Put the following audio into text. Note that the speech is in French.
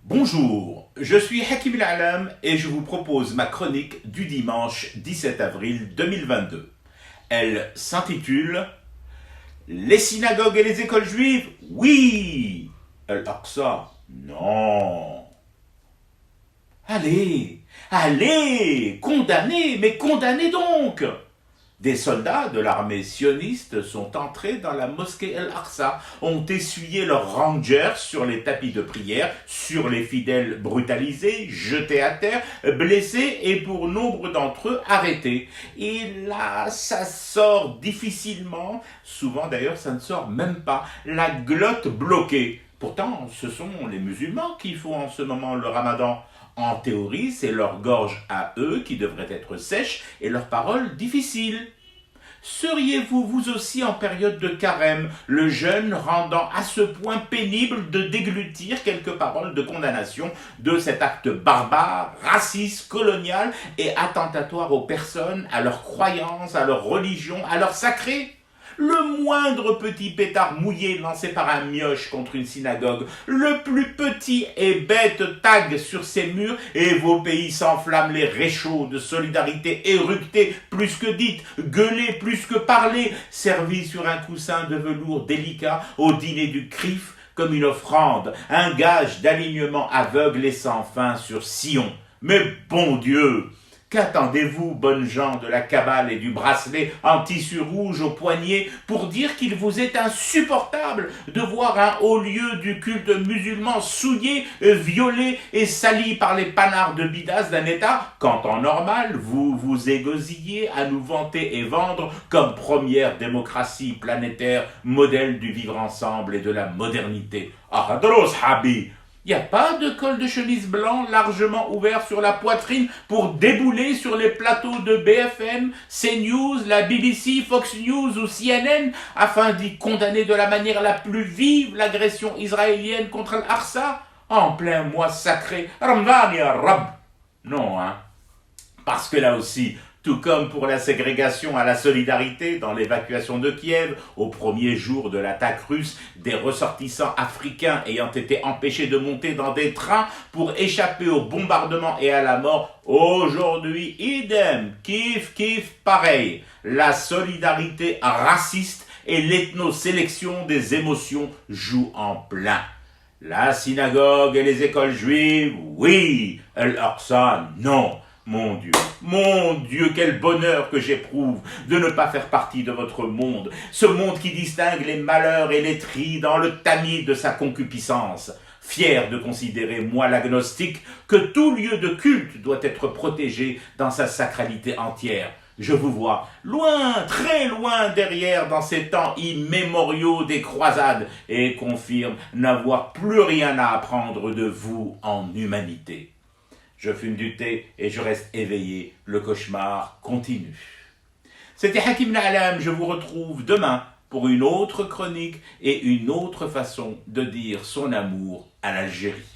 Bonjour, je suis Hakim El-Alam et je vous propose ma chronique du dimanche 17 avril 2022. Elle s'intitule Les synagogues et les écoles juives, oui. Al-Aqsa, non. Allez, condamnez, mais condamnez donc. Des soldats de l'armée sioniste sont entrés dans la mosquée El-Aqsa, ont essuyé leurs rangers sur les tapis de prière, sur les fidèles brutalisés, jetés à terre, blessés et pour nombre d'entre eux arrêtés. Et là, ça sort difficilement, souvent d'ailleurs ça ne sort même pas, la glotte bloquée. Pourtant, ce sont les musulmans qui font en ce moment le ramadan. En théorie, c'est leur gorge à eux qui devrait être sèche et leurs paroles difficiles. Seriez-vous vous aussi en période de carême, le jeûne rendant à ce point pénible de déglutir quelques paroles de condamnation de cet acte barbare, raciste, colonial et attentatoire aux personnes, à leurs croyances, à leur religion, à leur sacré ? Le moindre petit pétard mouillé lancé par un mioche contre une synagogue, le plus petit et bête tag sur ses murs, et vos pays s'enflamment les réchauds de solidarité éructés plus que dites, gueulés plus que parlés, servis sur un coussin de velours délicat au dîner du CRIF comme une offrande, un gage d'alignement aveugle et sans fin sur Sion. Mais bon Dieu! Qu'attendez-vous, bonnes gens de la cabale et du bracelet en tissu rouge au poignet, pour dire qu'il vous est insupportable de voir un haut lieu du culte musulman souillé, violé et sali par les panards de bidas d'un État, quand en normal vous vous égosillez à nous vanter et vendre comme première démocratie planétaire, modèle du vivre ensemble et de la modernité. Ah, Hadros Habi! Il n'y a pas de col de chemise blanc largement ouvert sur la poitrine pour débouler sur les plateaux de BFM, CNews, la BBC, Fox News ou CNN afin d'y condamner de la manière la plus vive l'agression israélienne contre Al-Aqsa en plein mois sacré. Ramadan ya Rab. Non, hein. Parce que là aussi, tout comme pour la ségrégation à la solidarité dans l'évacuation de Kiev, au premier jour de l'attaque russe, des ressortissants africains ayant été empêchés de monter dans des trains pour échapper au bombardement et à la mort, aujourd'hui, idem, kiff, pareil. La solidarité raciste et l'ethnosélection des émotions jouent en plein. La synagogue et les écoles juives, oui. Al-Aqsa, non. Mon Dieu, quel bonheur que j'éprouve de ne pas faire partie de votre monde, ce monde qui distingue les malheurs et les trie dans le tamis de sa concupiscence. Fier de considérer, moi l'agnostique, que tout lieu de culte doit être protégé dans sa sacralité entière. Je vous vois, loin, très loin derrière dans ces temps immémoriaux des croisades, et confirme n'avoir plus rien à apprendre de vous en humanité. Je fume du thé et je reste éveillé. Le cauchemar continue. C'était Hakim El-Alam. Je vous retrouve demain pour une autre chronique et une autre façon de dire son amour à l'Algérie.